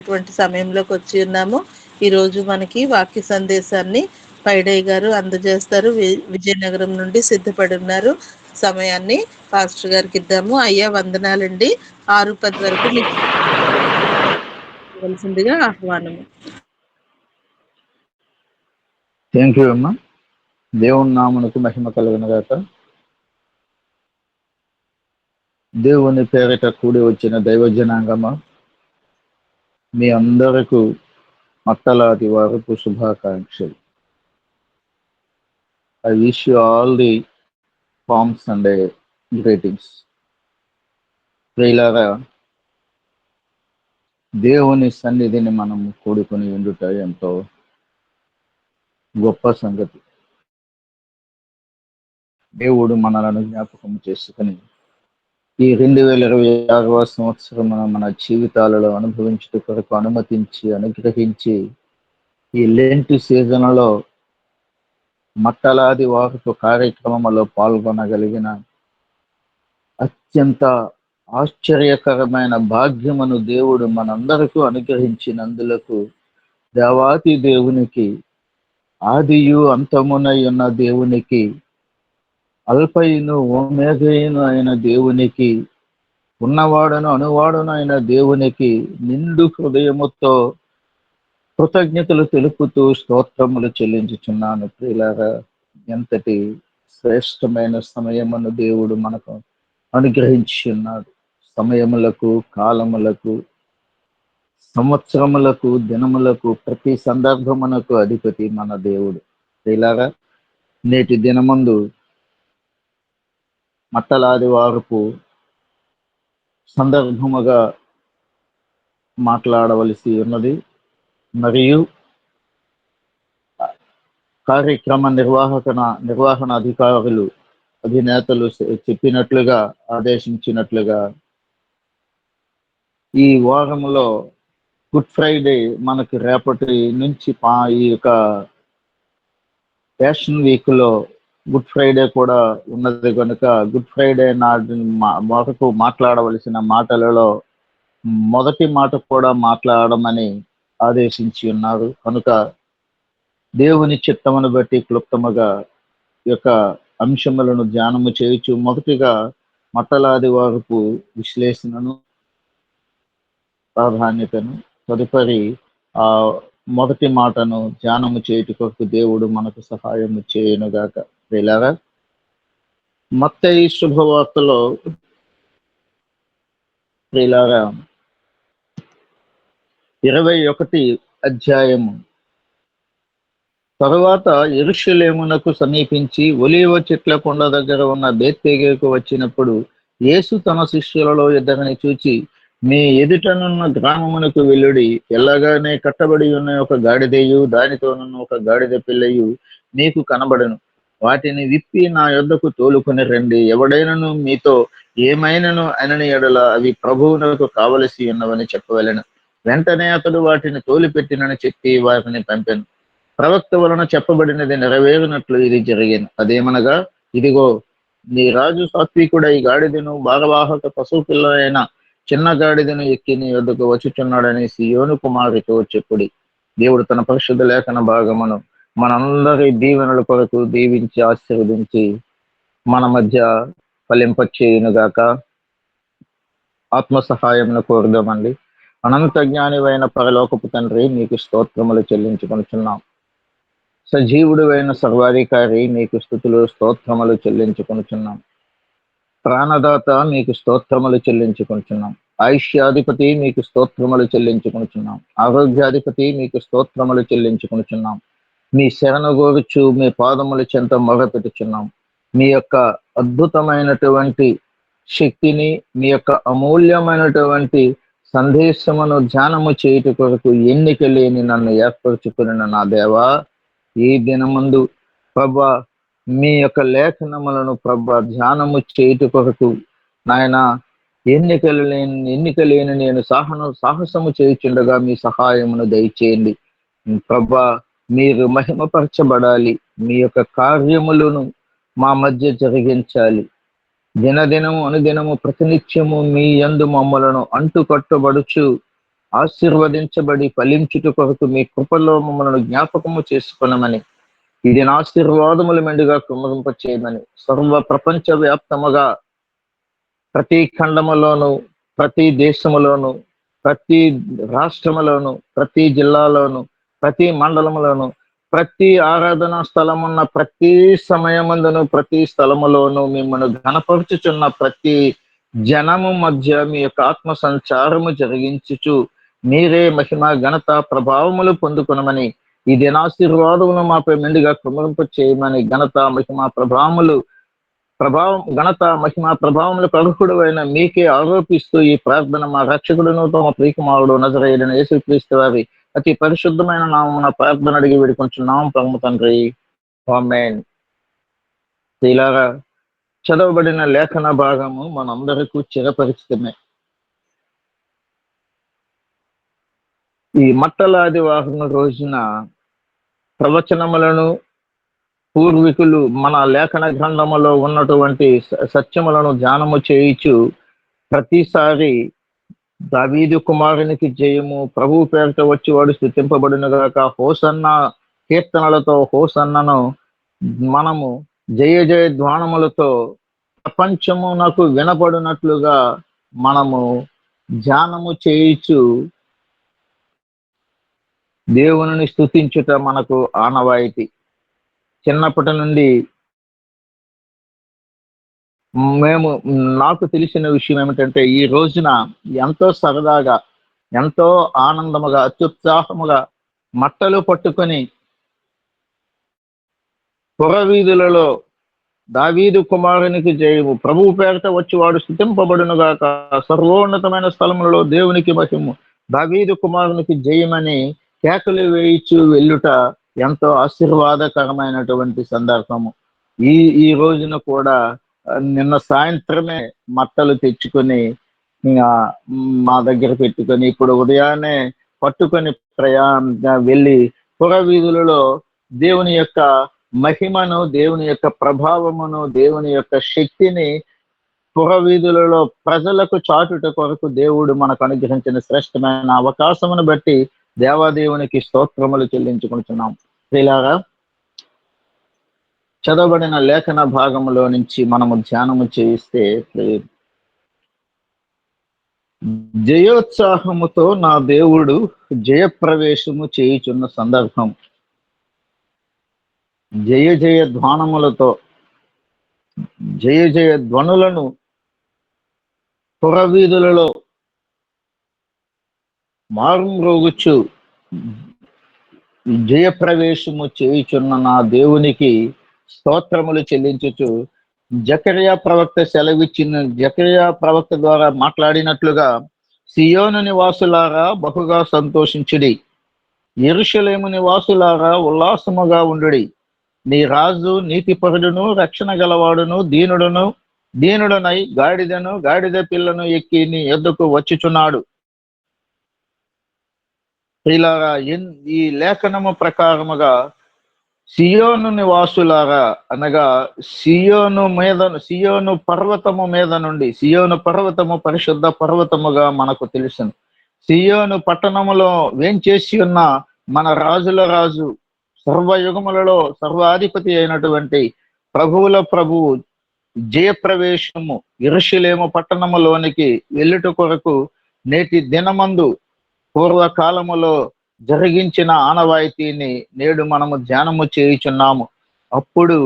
అటువంటి సమయంలోకి వచ్చి ఉన్నాము. ఈరోజు మనకి వాక్య సందేశాన్ని పైడయ్య గారు అందజేస్తారు. విజయనగరం నుండి సిద్ధపడి ఉన్నారు. సమయాన్ని పాస్టర్ గారికి ఇద్దాము. అయ్యా వందనాలండి. 6:10 వరకు మీకు ఇవ్వాల్సిందిగా ఆహ్వానము. థ్యాంక్ యూ అమ్మా. దేవుని నామమునకు మహిమ కలుగును గాక. దేవుని పేరిట కూడి వచ్చిన దైవజనాంగమా, మీ అందరకు మట్టలాది వారికి శుభాకాంక్షలు. I wish you all the palm Sunday greetings. ప్రియులారా, దేవుని సన్నిధిని మనం కూడుకొని ఉండుట ఎంతో గొప్ప సంగతి. దేవుడు మనలను జ్ఞాపకం చేసుకుని ఈ 2026వ సంవత్సరం మన జీవితాలలో అనుభవించుట కొరకు అనుమతించి అనుగ్రహించి ఈ లెంట్ సీజన్లో మట్టలాది వారితో కార్యక్రమంలో పాల్గొనగలిగిన అత్యంత ఆశ్చర్యకరమైన భాగ్యమును దేవుడు మనందరకు అనుగ్రహించినందులకు దేవాతి దేవునికి, ఆదియు అంతమునై ఉన్న దేవునికి, అల్పయును ఓమేగయును అయిన దేవునికి, ఉన్నవాడను అనువాడును అయిన దేవునికి నిండు హృదయముతో కృతజ్ఞతలు తెలుపుతూ స్తోత్రములు చెల్లించుచున్నాను. ప్రియులారా, ఎంతటి శ్రేష్టమైన సమయమును దేవుడు మనకు అనుగ్రహించి ఉన్నాడు. సమయములకు, కాలములకు, సంవత్సరములకు, దినములకు, ప్రతి సందర్భమునకు అధిపతి మన దేవుడు. ప్రియులారా, నేటి దినమందు మట్టలాది వారపు సందర్భముగా మాట్లాడవలసి ఉన్నది. మరియు కార్యక్రమ నిర్వహణ అధికారులు, అధినేతలు చెప్పినట్లుగా, ఆదేశించినట్లుగా ఈ వారంలో గుడ్ ఫ్రైడే మనకి రేపటి నుంచి ఈ యొక్క ఫ్యాషన్ వీక్ లో గుడ్ ఫ్రైడే కూడా ఉన్నది కనుక గుడ్ ఫ్రైడే నాటి వరకు మాట్లాడవలసిన మాటలలో మొదటి మాట కూడా మాట్లాడమని ఆదేశించి ఉన్నారు. కనుక దేవుని చిత్తమును బట్టి క్లుప్తముగా ఈ యొక్క అంశములను ధ్యానము చేయొచ్చు. మొదటిగా మట్టలాది వారపు విశ్లేషణను, ప్రాధాన్యతను, తదుపరి ఆ మొదటి మాటను ధ్యానము చేయుట కొరకు దేవుడు మనకు సహాయము చేయనుగాక. ప్రియులారా, మత్తయి శుభవార్తలో ప్రియులారా 21 అధ్యాయము తరువాత యెరూషలేమునకు సమీపించి ఒలీవ చెట్ల కొండ దగ్గర ఉన్న బేత్ఫగేకు వచ్చినప్పుడు యేసు తన శిష్యులలో ఇద్దరిని చూచి, మీ ఎదుటనున్న గ్రామమునకు వెళ్ళుడి, ఎల్లగానే కట్టబడి ఉన్న ఒక గాడిదయు దానితోనున్న ఒక గాడిద పిల్లయు మీకు కనబడను. వాటిని విప్పి నా యొద్దకు తోలుకొని రండి. ఎవడైనను మీతో ఏమైనను అనని ఎడల అవి ప్రభువునకు కావలసి ఉన్నవని చెప్పవలెను. వెంటనే అతడు వాటిని తోలిపెట్టినని చెప్పి వారిని పంపెను. ప్రవక్త వలన చెప్పబడినది నెరవేరినట్లు ఇది జరిగింది. అదేమనగా, ఇదిగో నీ రాజు సాత్వికుడై గాడిదను భారవాహక పశువు పిల్ల అయిన చిన్న గాడిదను ఎక్కి నీ వద్దకు వచ్చుచున్నాడని సియోను కుమారుతో చెప్పుడి. దేవుడు తన పరిశుద్ధ లేఖన భాగమును మనందరి దీవెనల కొరకు దీవించి ఆశీర్వదించి మన మధ్య ఫలింపచేయునుగాక. ఆత్మ సహాయమును కోరుదామండి. అనంత జ్ఞానివైన పరలోకపు తండ్రి, నీకు స్తోత్రములు చెల్లించుకొనుచున్నాం. సజీవుడు అయిన సర్వాధికారి, నీకు స్తుతులు స్తోత్రములు చెల్లించుకొనుచున్నాం. ప్రాణదాత, మీకు స్తోత్రములు చెల్లించుకొనుచున్నాం. ఆయుష్యాధిపతి, మీకు స్తోత్రములు చెల్లించుకొనుచున్నాం. ఆరోగ్యాధిపతి, మీకు స్తోత్రములు చెల్లించుకొనుచున్నాం. మీ శరణు గోరుచు మీ పాదముల చెంత మొరపెట్టుచున్నాం. మీ యొక్క అద్భుతమైనటువంటి శక్తిని, మీ యొక్క అమూల్యమైనటువంటి సందేశమును ధ్యానము చేయుట కొరకు ఎన్నిక లేని నన్ను ఏర్పరచుకుని నా దేవా, ఈ దినమందు ప్రభా మీ యొక్క లేఖనములను ప్రభా ధ్యానము చేయుట కొరకు నాయన ఎన్నిక లేని నేను సాహసము చేయుచుండగా మీ సహాయమును దయచేయండి. ప్రభా, మీరు మహిమపరచబడాలి. మీ యొక్క కార్యములను మా మధ్య జరిగించాలి. దినదినము అనుదినము ప్రతినిత్యము మీ యందు మమ్మలను అంటుకట్టబడుచు ఆశీర్వదించబడి ఫలించుట కొరకు మీ కృపలో మమ్మల్ని జ్ఞాపకము చేసుకొనమని, ఇది నా ఆశీర్వాదములు మెండుగా కుమ్మరింప చేయమని, సర్వ ప్రపంచ వ్యాప్తముగా ప్రతి ఖండములోను, ప్రతి దేశములోను, ప్రతి రాష్ట్రములోను, ప్రతి జిల్లాలోను, ప్రతి మండలములోను, ప్రతి ఆరాధన స్థలమున్న ప్రతి సమయమందును, ప్రతి స్థలములోను మిమ్మల్ని ఘనపరుచుచున్న ప్రతి జనము మధ్య మీ యొక్క ఆత్మ సంచారము జరిగించుచు మీరే మహిమ ఘనత ప్రభావములు పొందుకునమని, ఈ దినాశీర్వాదములు మాపై మెండుగా కుమరింప చేయమని, ఘనత మహిమ ప్రభావములకు అర్హుడు అయిన మీకే ఆరోపిస్తూ ఈ ప్రార్థన మా రక్షకుడును తమ ప్రియకుమారుడు నజరేయుడైన యేసుక్రీస్తు వారి అతి పరిశుద్ధమైన నామమున ప్రార్థన అడిగి వేడుకొంచున్నాం పరమ తండ్రి. ఆమేన్. ఇలాగా చదవబడిన లేఖన భాగము మనందరకు చిరపరిచితమే. ఈ మట్టల ఆదివారం రోజున ప్రవచనములను పూర్వీకులు మన లేఖన గ్రంథములో ఉన్నటువంటి సత్యములను ధ్యానము చేయించు ప్రతిసారి దావీదు కుమారునికి జయము, ప్రభు పేరిట వచ్చి వాడు స్తుతింపబడినగాక, హోసన్న కీర్తనలతో హోసన్నను మనము జయ జయ ధ్వానములతో ప్రపంచమునకు వినపడినట్లుగా మనము ధ్యానము చేయించు దేవుని స్తుతించుట మనకు ఆనవాయితీ. చిన్నప్పటి నుండి నాకు తెలిసిన విషయం ఏమిటంటే, ఈ రోజున ఎంతో సరదాగా, ఎంతో ఆనందముగా, అత్యుత్సాహముగా మట్టలు పట్టుకొని పురవీధులలో దావీదు కుమారునికి జయము, ప్రభువు పేరిట వచ్చి వాడు స్తుతింపబడునుగాక, సర్వోన్నతమైన స్థలములలో దేవునికి మహిము, దావీదు కుమారునికి జయమని కేకలు వేయిచు వెళ్ళుట ఎంతో ఆశీర్వాదకరమైనటువంటి సందర్భము. ఈ రోజున కూడా నిన్న సాయంత్రమే మట్టలు తెచ్చుకొని మా దగ్గర పెట్టుకొని ఇప్పుడు ఉదయాన్నే పట్టుకొని వెళ్ళి పురవీధులలో దేవుని యొక్క మహిమను, దేవుని యొక్క ప్రభావమును, దేవుని యొక్క శక్తిని పురవీధులలో ప్రజలకు చాటుట కొరకు దేవుడు మనకు అనుగ్రహించిన శ్రేష్టమైన అవకాశమును బట్టి దేవాదేవునికి స్తోత్రములు చెల్లించుకుంటున్నాం. ఇలాగా చదవబడిన లేఖన భాగంలో నుంచి మనము ధ్యానము చేయిస్తే, జయోత్సాహముతో నా దేవుడు జయప్రవేశము చేయుచున్న సందర్భం. జయ జయ ధ్వానములతో, జయ జయ ధ్వనులను పురవీధులలో మారుమ్రోగుచు జయప్రవేశము చేయుచున్న నా దేవునికి స్తోత్రములు చెల్లించుచు, జకర్యా ప్రవక్త ద్వారా మాట్లాడినట్లుగా, సియోను నివాసులారా బహుగా సంతోషించుడి, యెరూషలేము నివాసులారా ఉల్లాసముగా ఉండుడి, నీ రాజు నీతిపరుడును రక్షణ గలవాడును దీనుడనై గాడిద పిల్లను ఎక్కి నీ యొద్దకు వచ్చుచున్నాడు. ఇలాగా ఈ లేఖనము ప్రకారముగా సియోను నివాసులారా అనగా సియోను పర్వతము మీద నుండి, సియోను పర్వతము పరిశుద్ధ పర్వతముగా మనకు తెలుసును. సియోను పట్టణములో వేంచేసి ఉన్న మన రాజుల రాజు, సర్వయుగములలో సర్వాధిపతి అయినటువంటి ప్రభువుల ప్రభువు జయప్రవేశము యెరూషలేము పట్టణములోనికి వెళ్ళుట కొరకు నేటి దినమందు పూర్వకాలములో జరిగించిన ఆనవాయితీని నేడు మనము ధ్యానము చేయుచున్నాము. అప్పుడు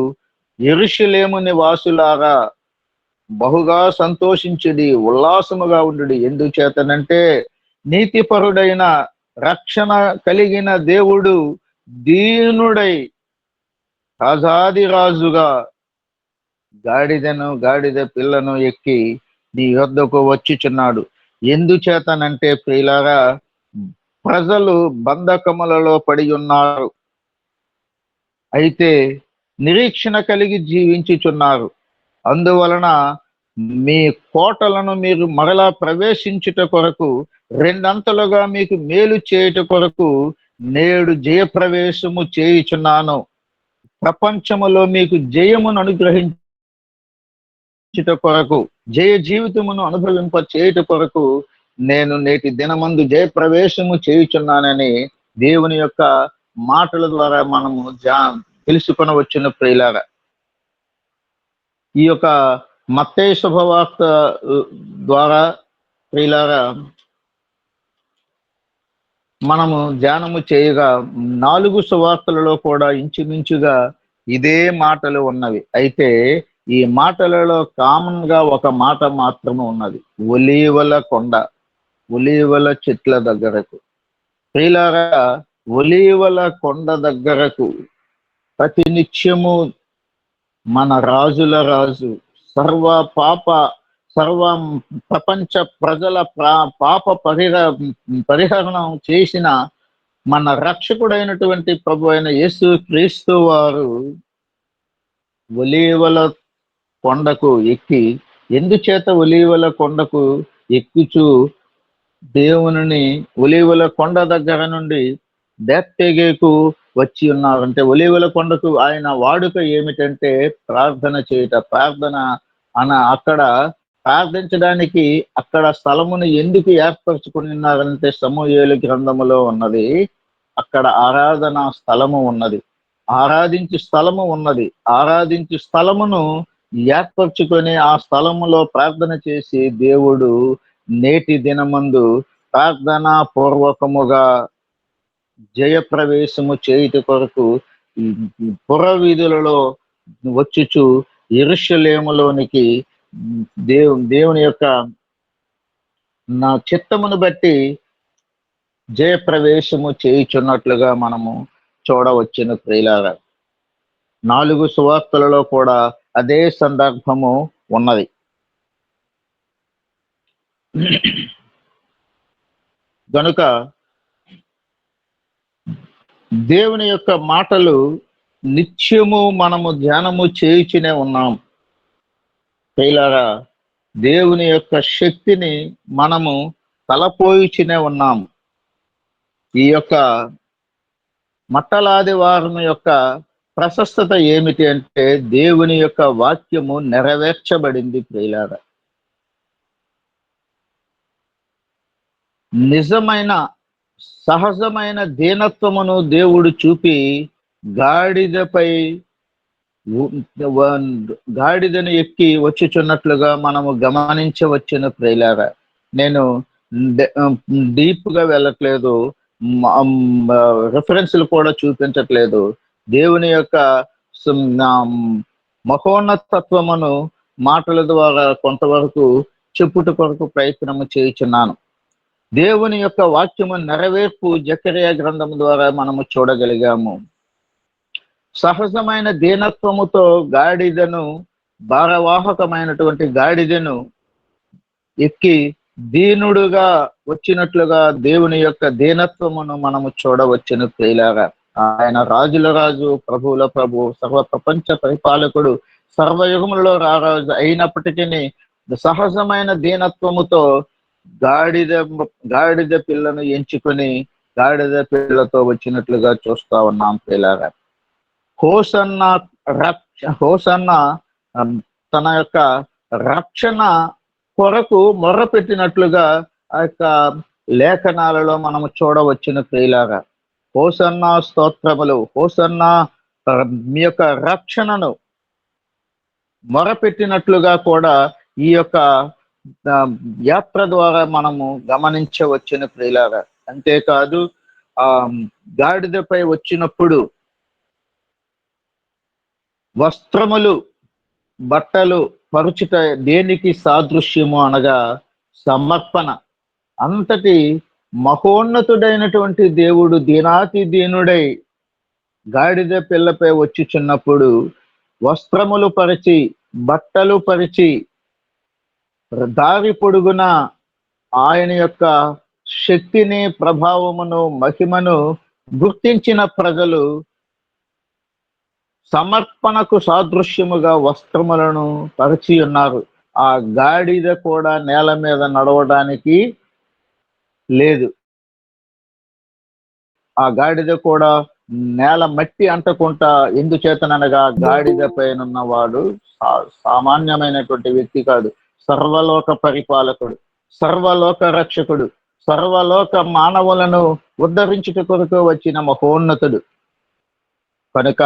యెరూషలేము నివాసులారా బహుగా సంతోషించుడి, ఉల్లాసముగా ఉండుడి. ఎందుచేతనంటే నీతిపరుడైన రక్షణ కలిగిన దేవుడు దీనుడై రాజాదిరాజుగా గాడిద పిల్లను ఎక్కి నీ యొద్దకు వచ్చుచున్నాడు. ఎందుచేతనంటే ప్రియులారా, ప్రజలు బంధకములలో పడి ఉన్నారు, అయితే నిరీక్షణ కలిగి జీవించుచున్నారు. అందువలన మీ కోటలను మీరు మరలా ప్రవేశించుట కొరకు, రెండంతలుగా మీకు మేలు చేయుట కొరకు నేడు జయప్రవేశము చేయుచున్నాను. ప్రపంచములో మీకు జయమును అనుగ్రహించుట కొరకు, జయ జీవితమును అనుభవింప చేయుట కొరకు నేను నేటి దినమందు జయప్రవేశము చేయుచున్నానని దేవుని యొక్క మాటల ద్వారా మనము తెలుసుకొనవచ్చును ప్రియులారా. ఈ యొక్క మత్తయి శుభవార్త ద్వారా ప్రియులారా మనము ధ్యానము చేయగా 4 సువార్తలలో కూడా ఇంచుమించుగా ఇదే మాటలు ఉన్నవి. అయితే ఈ మాటలలో కామన్ గా ఒక మాట మాత్రమే ఉన్నది, ఒలీవల కొండ, ఒలీవల చెట్ల దగ్గరకు. ప్రియులారా, ఒలీవల కొండ దగ్గరకు ప్రతినిత్యము మన రాజుల రాజు, సర్వ ప్రపంచ ప్రజల పాప పరిహరణం చేసిన మన రక్షకుడైనటువంటి ప్రభు అయిన యేసు క్రీస్తు వారు ఒలీవల కొండకు ఎక్కి, ఎందుచేత ఒలీవల కొండకు ఎక్కుచూ దేవుని ఒలీవల కొండ దగ్గర నుండి బేత్తేగేకు వచ్చి ఉన్నారంటే, ఒలీవల కొండకు ఆయన వాడుక ఏమిటంటే ప్రార్థన చేయుట. ప్రార్థన అక్కడ ప్రార్థించడానికి అక్కడ స్థలమును ఎందుకు ఏర్పరచుకుని ఉన్నారంటే, సమూయేలు గ్రంథములో ఉన్నది, అక్కడ ఆరాధన స్థలము ఉన్నది, ఆరాధించు స్థలము ఉన్నది. ఆరాధించు స్థలమును ఏర్పరచుకొని ఆ స్థలములో ప్రార్థన చేసి దేవుడు నేటి దినమందు ప్రార్థనా పూర్వకముగా జయప్రవేశము చేయుట కొరకు పురవీధులలో వచ్చుచు యెరూషలేములోనికి దేవుని యొక్క నా చిత్తమును బట్టి జయప్రవేశము చేయుచున్నట్లుగా మనము చూడవచ్చును ప్రియులారా. 4 సువార్తలలో కూడా అదే సందర్భము ఉన్నది. గనుక దేవుని యొక్క మాటలు నిత్యము మనము ధ్యానము చేయుచునే ఉన్నాం ప్రియులారా. దేవుని యొక్క శక్తిని మనము తలపోయిచునే ఉన్నాం. ఈ యొక్క మట్టలాదివారం యొక్క ప్రశస్తత ఏమిటి అంటే, దేవుని యొక్క వాక్యము నెరవేర్చబడింది ప్రియులారా. నిజమైన సహజమైన దీనత్వమును దేవుడు చూపి గాడిదను ఎక్కి వచ్చుచున్నట్లుగా మనము గమనించవచ్చును ప్రియులారా. నేను డీప్ గా వెళ్ళట్లేదు, రెఫరెన్స్లు కూడా చూపించట్లేదు. దేవుని యొక్క మహోన్నతత్వమును మాటల ద్వారా కొంతవరకు చెప్పుట కొరకు ప్రయత్నము చేయుచున్నాను. దేవుని యొక్క వాక్యము నెరవేర్పు జకరియా గ్రంథం ద్వారా మనము చూడగలిగాము. సహజమైన దీనత్వముతో గాడిదను, భారవాహకమైనటువంటి గాడిదను ఎక్కి దీనుడుగా వచ్చినట్లుగా దేవుని యొక్క దీనత్వమును మనము చూడవచ్చును ప్రియులారా. ఆయన రాజుల రాజు, ప్రభువుల ప్రభు, సర్వ ప్రపంచ పరిపాలకుడు, సర్వయుగములలో రారాజు అయినప్పటికీ సహజమైన దీనత్వముతో గాడిద పిల్లను ఎంచుకొని గాడిద పిల్లతో వచ్చినట్లుగా చూస్తా ఉన్నాం ప్రియులారా. హోసన్న తన యొక్క రక్షణ కొరకు మొర్రపెట్టినట్లుగా ఆ యొక్క లేఖనాలలో మనము చూడవచ్చును ప్రియులారా. హోసన్న స్తోత్రములు, హోసన్న మీ యొక్క రక్షణను మొరపెట్టినట్లుగా కూడా ఈ యొక్క యాత్ర ద్వారా మనము గమనించవచ్చును ప్రియులారా. అంతేకాదు గాడిదపై వచ్చినప్పుడు వస్త్రములు, బట్టలు పరుచుట దేనికి సాదృశ్యము అనగా సమర్పణ. అంతటి మహోన్నతుడైనటువంటి దేవుడు దీనాతి దీనుడై గాడిద పిల్లపై వచ్చుచున్నప్పుడు వస్త్రములు పరిచి, బట్టలు పరిచి, దారి పొడుగున ఆయన యొక్క శక్తిని, ప్రభావమును, మహిమను గుర్తించిన ప్రజలు సమర్పణకు సాదృశ్యముగా వస్త్రములను పరిచి ఉన్నారు. ఆ గాడిద కూడా నేల మీద నడవడానికి లేదు. ఆ గాడిద కూడా నేల మట్టి అంటకుంటా, ఎందుచేతనగా గాడిద పైన వాడు సామాన్యమైనటువంటి వ్యక్తి కాదు, సర్వలోక పరిపాలకుడు. సర్వలోక రక్షకుడు, సర్వలోక మానవులను ఉద్ధరించుట కొరకు వచ్చిన మహోన్నతుడు. కనుక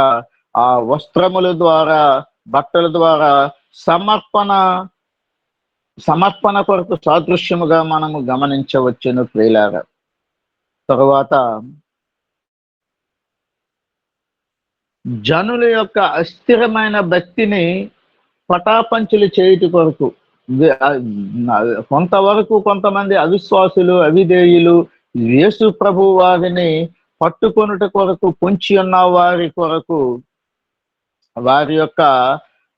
ఆ వస్త్రముల ద్వారా, బట్టల ద్వారా సమర్పణ కొరకు సాదృశ్యముగా మనము గమనించవచ్చును ప్రియులారా. తరువాత జనుల యొక్క అస్థిరమైన భక్తిని పటాపంచులు చేయుట కొరకు, కొంతవరకు కొంతమంది అవిశ్వాసులు, అవిధేయులు యేసు ప్రభు వారిని పట్టుకొనుట కొరకు పొంచి ఉన్న వారి కొరకు, వారి యొక్క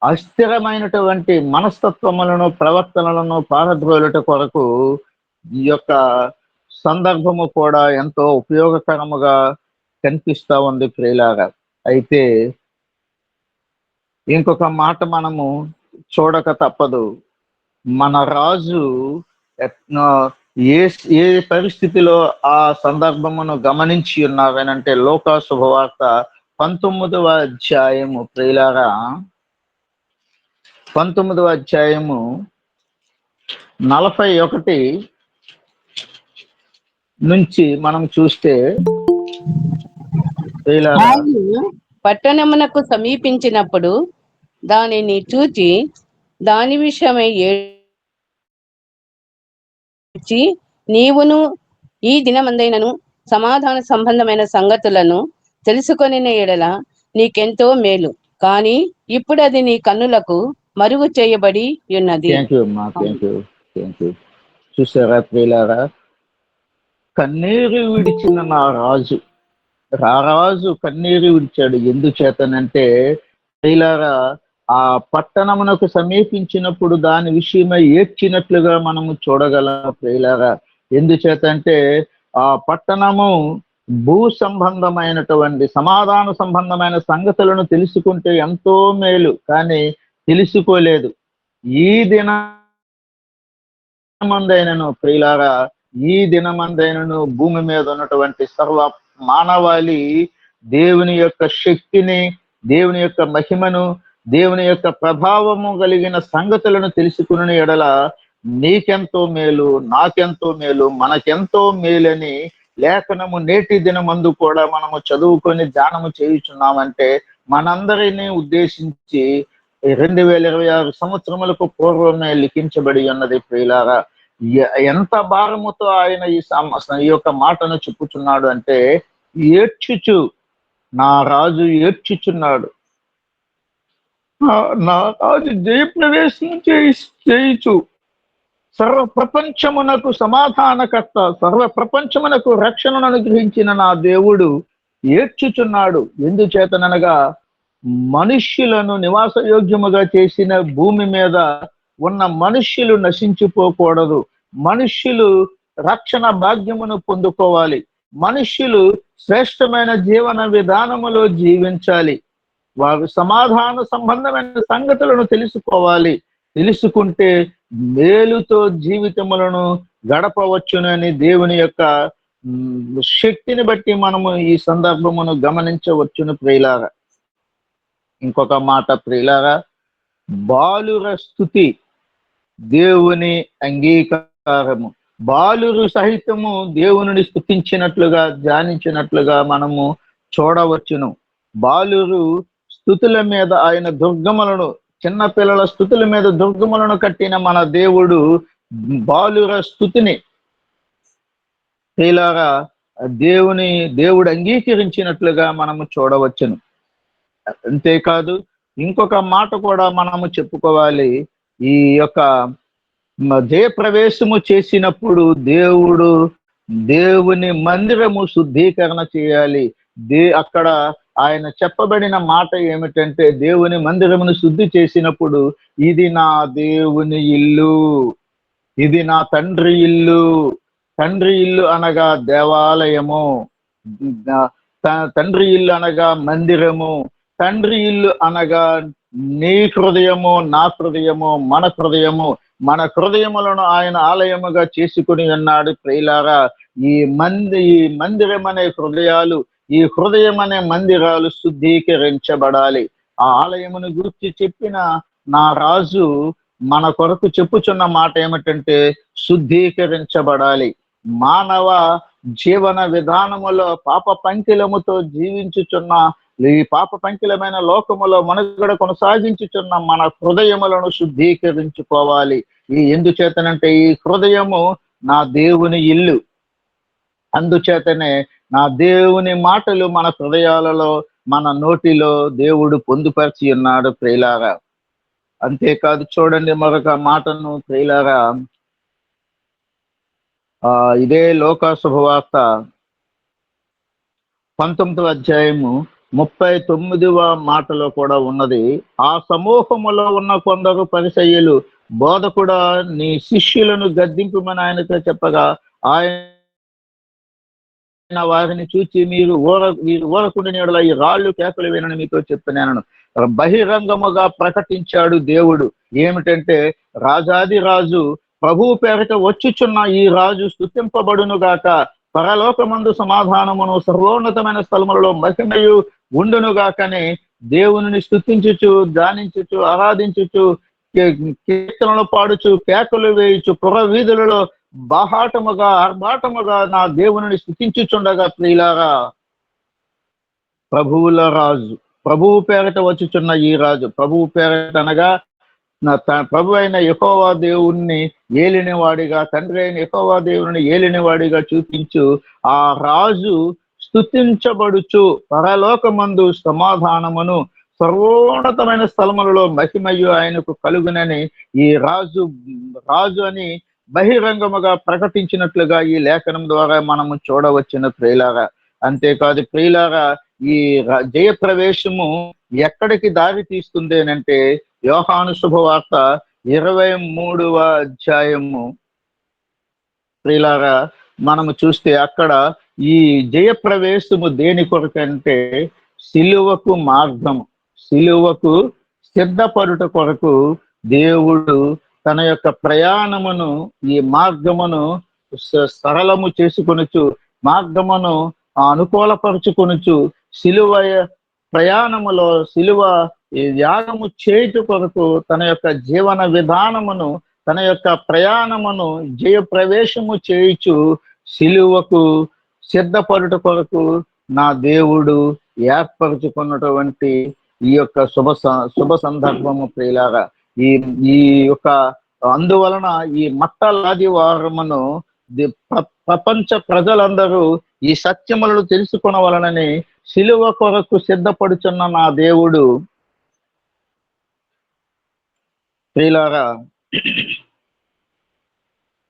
అస్థిరమైనటువంటి మనస్తత్వములను, ప్రవర్తనలను పారద్రోలుట కొరకు ఈ యొక్క సందర్భము కూడా ఎంతో ఉపయోగకరముగా కనిపిస్తా ఉంది ప్రియులారా. అయితే ఇంకొక మాట మనము చూడక తప్పదు. మన రాజు ఏ పరిస్థితిలో ఆ సందర్భమును గమనించి ఉన్నారనంటే, లోకా శుభవార్త 19వ అధ్యాయము ప్రియులారా, 19వ అధ్యాయము 41 నుంచి మనం చూస్తే, పట్టణమునకు సమీపించినప్పుడు దానిని చూచి దాని విషయమై ఏడ్చి, నీవును ఈ దినమందైనను సమాధాన సంబంధమైన సంగతులను తెలుసుకొనిన ఎడల నీకెంతో మేలు, కానీ ఇప్పుడు అది నీ కన్నులకు మరుగు చేయబడి ఉన్నది. చూసారా ప్రియులారా, కన్నీరు విడిచిన నా రాజు, రారాజు కన్నీరు విడిచాడు. ఎందుచేతనంటే ప్రియులారా, ఆ పట్టణమునకు సమీపించినప్పుడు దాని విషయమై ఏడ్చినట్లుగా మనము చూడగలం ప్రియులారా. ఎందుచేతంటే ఆ పట్టణము భూ సంబంధమైనటువంటి, సమాధాన సంబంధమైన సంగతులను తెలుసుకుంటే ఎంతో మేలు, కానీ తెలుసుకోలేదు. ఈ దినమందైనను ప్రియులారా, ఈ దినమందైనను భూమి మీద ఉన్నటువంటి సర్వ మానవాళి దేవుని యొక్క శక్తిని, దేవుని యొక్క మహిమను, దేవుని యొక్క ప్రభావము కలిగిన సంగతులను తెలుసుకుని ఎడల నీకెంతో మేలు, నాకెంతో మేలు, మనకెంతో మేలని లేఖనము నేటి దినమందు కూడా మనము చదువుకొని ధ్యానము చేయుచున్నామంటే, మనందరినీ ఉద్దేశించి 2026 సంవత్సరములకు పూర్వమే లిఖించబడి ఉన్నది ప్రియులారా. ఎంత భారముతో ఆయన ఈ యొక్క మాటను చెప్పుచున్నాడు అంటే, ఏడ్చుచు నా రాజు ఏడ్చుచున్నాడు, నా రాజు జయప్రవేశం చేయుచు, సర్వ ప్రపంచమునకు సమాధానకర్త, సర్వ ప్రపంచమునకు రక్షణను అనుగ్రహించిన నా దేవుడు ఏడ్చుచున్నాడు. ఎందుచేతనగా మనుష్యులను నివాసయోగ్యముగా చేసిన భూమి మీద ఉన్న మనుష్యులు నశించిపోకూడదు, మనుష్యులు రక్షణ భాగ్యమును పొందుకోవాలి, మనుష్యులు శ్రేష్టమైన జీవన విధానములో జీవించాలి, వారు సమాధాన సంబంధమైన సంగతులను తెలుసుకోవాలి. తెలుసుకుంటే మేలుతో జీవితములను గడపవచ్చునని దేవుని యొక్క శక్తిని బట్టి మనము ఈ సందర్భమును గమనించవచ్చును ప్రియులారా. ఇంకొక మాట ప్రియులారా, బాలుర స్తుతి దేవుని అంగీకారము. బాలురు సహితము దేవుని స్తుతించినట్లుగా, ధ్యానించినట్లుగా మనము చూడవచ్చును. బాలురు స్తుతుల మీద ఆయన దుర్గములను, చిన్న పిల్లల స్తుతుల మీద దుర్గములను కట్టిన మన దేవుడు బాలుర స్తుతిని ప్రియులారా దేవుడు అంగీకరించినట్లుగా మనము చూడవచ్చును. అంతేకాదు ఇంకొక మాట కూడా మనము చెప్పుకోవాలి. ఈ యొక్క జయప్రవేశము చేసినప్పుడు దేవుని మందిరము శుద్ధీకరణ చేయాలి. అక్కడ ఆయన చెప్పబడిన మాట ఏమిటంటే, దేవుని మందిరమును శుద్ధి చేసినప్పుడు ఇది నా దేవుని ఇల్లు, ఇది నా తండ్రి ఇల్లు. తండ్రి ఇల్లు అనగా దేవాలయము, తండ్రి ఇల్లు అనగా మందిరము, తండ్రి ఇల్లు అనగా నీ హృదయము, నా హృదయము, మన హృదయము. మన హృదయములను ఆయన ఆలయముగా చేసుకుని ఉన్నాడు ప్రియులారా. ఈ మందిరం అనే హృదయాలు, ఈ హృదయం అనే మందిరాలు శుద్ధీకరించబడాలి. ఆ ఆలయమును గురించి చెప్పిన నా రాజు మన కొరకు చెప్పుచున్న మాట ఏమిటంటే శుద్ధీకరించబడాలి. మానవ జీవన విధానములో పాప పంకిలముతో జీవించుచున్న ఈ పాప పంకిలమైన లోకములో మనుగడ కొనసాగించుచున్న మన హృదయములను శుద్ధీకరించుకోవాలి. ఈ ఎందుచేతనంటే ఈ హృదయము నా దేవుని ఇల్లు. అందుచేతనే నా దేవుని మాటలు మన హృదయాలలో మన నోటిలో దేవుడు పొందుపరిచి ఉన్నాడు ప్రియులారా. అంతేకాదు చూడండి మరొక మాటను ప్రియులారా, ఇదే లోకా శుభవార్త 19వ అధ్యాయము 39వ మాటలో కూడా ఉన్నది. ఆ సమూహములో ఉన్న కొందరు పరిసయ్యులు, బోధకుడా నీ శిష్యులను గద్దింపుమని ఆయనతో చెప్పగా ఆయన వారిని చూచి మీరు ఊరకుండిన యెడల ఈ రాళ్ళు కేకలు వినని మీతో చెప్తున్నాను. బహిరంగముగా ప్రకటించాడు దేవుడు. ఏమిటంటే రాజాది రాజు ప్రభువు పేరిట వచ్చుచున్న ఈ రాజు స్తుతింపబడును గాక, పరలోకమందు సమాధానమును సర్వోన్నతమైన స్థలములలో మహిమయు ఉండును గాకని దేవుని స్తుతించుచు ధ్యానించుచు ఆరాధించుచు కీర్తనలు పాడుచు కేకలు వేయుచు పుర వీధులలో బాహాటముగా ఆర్భాటముగా నా దేవుని స్తుతించుచుండగా ప్రియులారా, ప్రభువుల రాజు, ప్రభువు పేరిట వచ్చుచున్న ఈ రాజు, ప్రభువు పేరిట అనగా ప్రభు అయిన యెహోవా దేవుణ్ణి ఏలినవాడిగా, తండ్రి అయిన యెహోవా దేవుని ఏలినవాడిగా చూపించు ఆ రాజు స్తుతించబడుచు పరలోకమందు సమాధానమును సర్వోన్నతమైన స్థలములలో మహిమయు ఆయనకు కలుగునని ఈ రాజు అని బహిరంగముగా ప్రకటించినట్లుగా ఈ లేఖనం ద్వారా మనము చూడవచ్చిన ప్రియులారా. అంతేకాదు ప్రియులారా, ఈ జయప్రవేశము ఎక్కడికి దారి తీస్తుంది అంటే యోహాను శుభవార్త 23వ అధ్యాయము ప్రియులారా మనము చూస్తే అక్కడ ఈ జయప్రవేశము దేని కొరకంటే సిలువకు మార్గము, సిలువకు సిద్ధపడుట కొరకు దేవుడు తన యొక్క ప్రయాణమును ఈ మార్గమును సరళము చేసుకొనుచు, మార్గమును అనుకూలపరుచుకొనుచు, సిలువ ప్రయాణములో సిలువ యాగము చేయుట కొరకు తన యొక్క జీవన విధానమును, తన యొక్క ప్రయాణమును జయ ప్రవేశము చేయుచు సిలువకు సిద్ధపడుట కొరకు నా దేవుడు ఏర్పరచుకున్నటువంటి ఈ యొక్క శుభ సందర్భము ప్రియులారా. ఈ యొక్క అందువలన ఈ మట్టలాదివారమును ప్రపంచ ప్రజలందరూ ఈ సత్యములను తెలుసుకొనవలనని సిలువ కొరకు సిద్ధపడుచున్న నా దేవుడు ప్రియులారా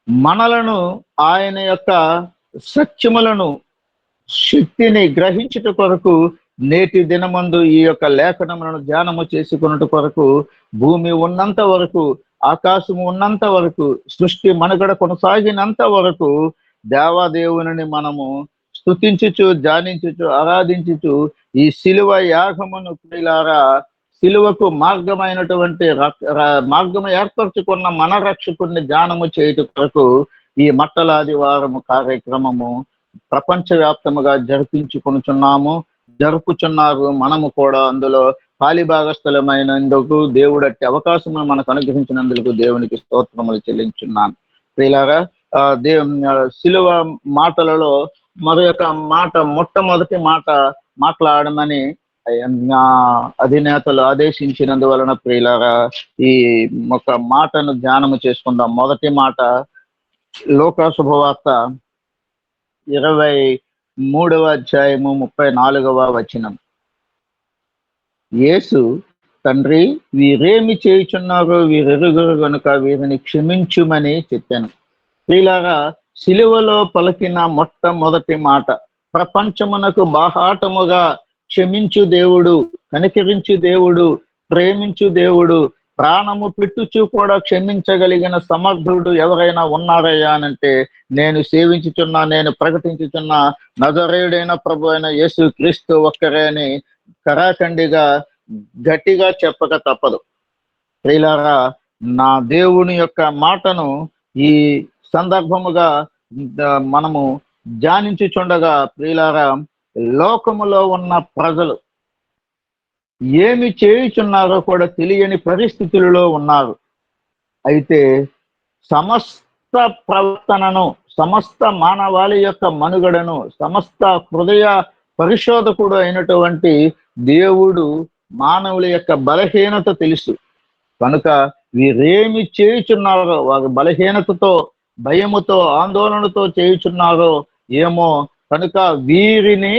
మనలను ఆయన యొక్క సత్యములను శక్తిని గ్రహించుట కొరకు నేటి దినమందు ఈ యొక్క లేఖనములను ధ్యానము చేసుకున్నట్టు కొరకు భూమి ఉన్నంత వరకు, ఆకాశము ఉన్నంత వరకు, సృష్టి మనుగడ కొనసాగినంత వరకు దేవాదేవుని మనము స్తుతించుచు ధ్యానించుచు ఆరాధించుచు ఈ సిలువ యాగమును ప్రియులారా, సిలువకు మార్గమైనటువంటి మార్గము ఏర్పరచుకున్న మన రక్షకుడిని ధ్యానము చేయుట కొరకు ఈ మట్టలాదివారము కార్యక్రమము ప్రపంచవ్యాప్తముగా జరుపుచున్నారు. మనము కూడా అందులో పాలిభాగస్థలమైనందుకు దేవుడు అట్టి అవకాశము మనకు అనుగ్రహించినందుకు దేవునికి స్తోత్రములు చెల్లించున్నాను. ప్రియులారా, సిలువ మాటలలో మరొక మాట, మొట్టమొదటి మాట మాట్లాడమని అధినేతలు ఆదేశించినందువలన ప్రియులారా ఈ ఒక మాటను ధ్యానము చేసుకుందాం. మొదటి మాట లోకా శుభవార్త 23వ అధ్యాయము 34వ వచనం. యేసు, తండ్రి వీరేమి చేయుచున్నారో వీరెరుగురు గనుక వీరిని క్షమించుమని చెప్పాను. ప్రియులారా, సిలువలో పలికిన మొట్టమొదటి మాట, ప్రపంచమునకు బాహాటముగా క్షమించు దేవుడు, కనికరించు దేవుడు, ప్రేమించు దేవుడు, ప్రాణము పెట్టుచు కూడా క్షమించగలిగిన సమర్థుడు ఎవరైనా ఉన్నారయ్యా అనంటే నేను సేవించుచున్నా, నేను ప్రకటించుచున్నా నజరేయుడైన ప్రభు అయిన యేసు క్రీస్తు ఒక్కరే అని కరాఖండిగా గట్టిగా చెప్పక తప్పదు. ప్రియులారా, నా దేవుని యొక్క మాటను ఈ సందర్భముగా మనము ధ్యానించుచుండగా ప్రియులారా, లోకములో ఉన్న ప్రజలు ఏమి చేయుచున్నారో కూడా తెలియని పరిస్థితులలో ఉన్నారు. అయితే సమస్త ప్రవర్తనను, సమస్త మానవాళి యొక్క మనుగడను, సమస్త హృదయ పరిశోధకుడు అయినటువంటి దేవుడు మానవుల యొక్క బలహీనత తెలుసు. కనుక వీరేమి చేయుచున్నారో, వారి బలహీనతతో, భయముతో, ఆందోళనతో చేయుచున్నారో ఏమో, కనుక వీరేమి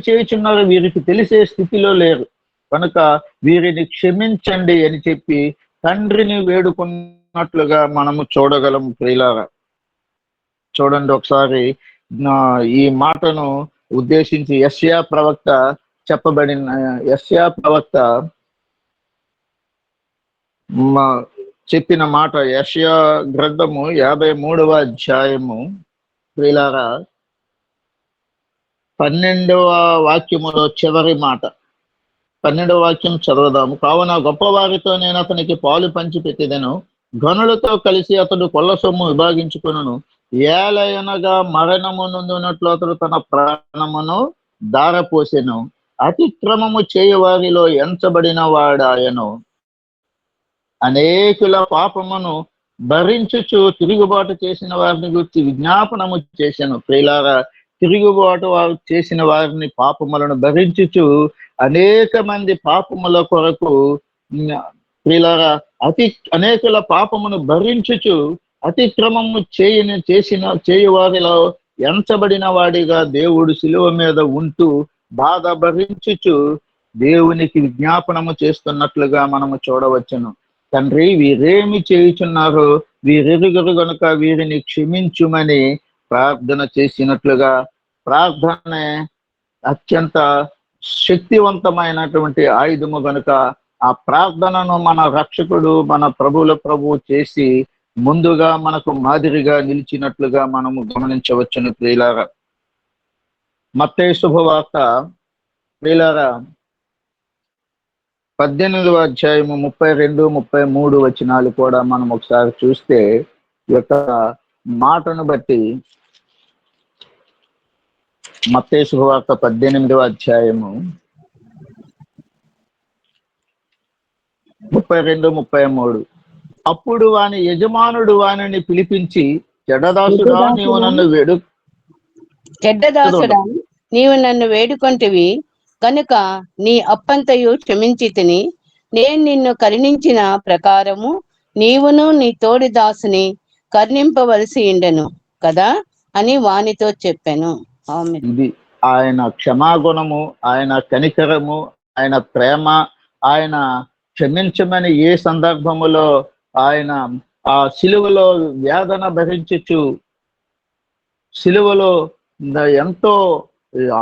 చేయుచున్నారో వీరికి తెలిసే స్థితిలో లేరు. కనుక వీరిని క్షమించండి అని చెప్పి తండ్రిని వేడుకున్నట్లుగా మనము చూడగలం. ప్రియులారా, చూడండి ఒకసారి ఈ మాటను ఉద్దేశించి యెషయా ప్రవక్త చెప్పిన మాట. యెషయా గ్రంథము 53వ అధ్యాయము ప్రియులారా 12వ వాక్యములో చివరి మాట, 12వ వాక్యం చదువుదాము. కావున గొప్పవారితో నేను అతనికి పాలు పంచి పెట్టెదను, గనులతో కలిసి అతడు కొల్ల సొమ్ము విభాగించుకొనును. ఏలయనగా మరణము నొందినట్లు అతడు తన ప్రాణమును దారపోసెను. అతిక్రమము చేయవారిలో ఎంచబడిన వాడాయను. అనేకుల పాపమును భరించుచు తిరుగుబాటు చేసిన వారిని గురించి విజ్ఞాపనము చేశాను. ప్రియులారా, తిరుగుబాటు వారు చేసిన వారిని, పాపములను భరించుచు అనేక మంది పాపముల కొరకు ప్రియులారా, అనేకుల పాపమును భరించుచు అతిక్రమము చేయువారిలో ఎంచబడిన వాడిగా దేవుడు శిలువ మీద ఉంటూ బాధ భరించుచు దేవునికి విజ్ఞాపనము చేస్తున్నట్లుగా మనము చూడవచ్చును. తండ్రి, వీరేమి చేయుచున్నారో వీరెరుగరు గనుక వీరిని క్షమించుమని ప్రార్థన చేసినట్లుగా, ప్రార్థనే అత్యంత శక్తివంతమైనటువంటి ఆయుధము గనుక ఆ ప్రార్థనను మన రక్షకుడు, మన ప్రభువు చేసి ముందుగా మనకు మాదిరిగా నిలిచినట్లుగా మనము గమనించవచ్చును. ప్రియులారా, మత్తయి శుభవార్త ప్రియులారా 18వ అధ్యాయము 32, 33 వచనాలు కూడా మనం ఒకసారి చూస్తే ఈ యొక్క మాటను బట్టి, మత్తయి శుభవార్త 18వ అధ్యాయము 32, 33. అప్పుడు వాని యజమానుడు వానిని పిలిపించి, చెడ్డదాసుడా నీవు నన్ను వేడుకొంటివి కనుక నీ అప్పంతయు క్షమించితిని. నేను నిన్ను కరుణించిన ప్రకారము నీవును నీ తోడి దాసుని కరుణింపవలసి ఉండెను కదా అని వానితో చెప్పాను. ఇది ఆయన క్షమాగుణము, ఆయన కనికరము, ఆయన ప్రేమ. ఆయన క్షమించమని ఏ సందర్భములో ఆయన ఆ సిలువలో వేదన భరించుచు, సిలువలో ఎంతో